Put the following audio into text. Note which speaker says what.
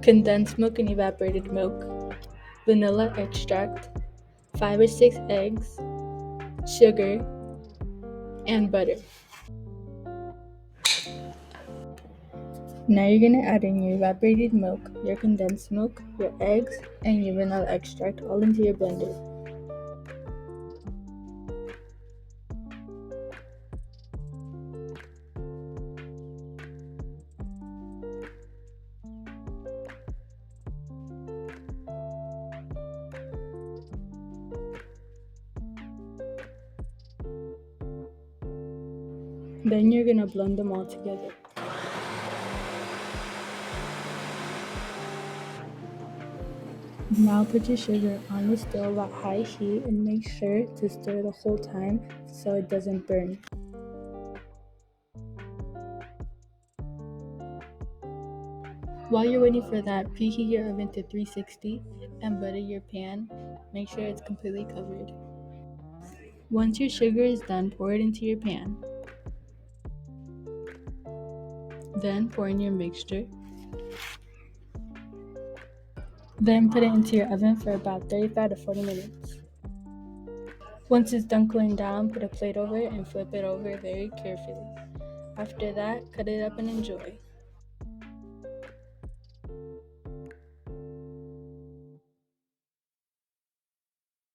Speaker 1: condensed milk and evaporated milk, vanilla extract, 5 or 6 eggs, sugar, and butter. Now you're going to add in your evaporated milk, your condensed milk, your eggs, and your vanilla extract all into your blender. Then you're going to blend them all together. Now put your sugar on the stove at high heat and make sure to stir the whole time so it doesn't burn. While you're waiting for that, preheat your oven to 360 and butter your pan. Make sure it's completely covered. Once your sugar is done, pour it into your pan. Then pour in your mixture. Then put it into your oven for about 35 to 40 minutes. Once it's done cooling down, put a plate over it and flip it over very carefully. After that, cut it up and enjoy.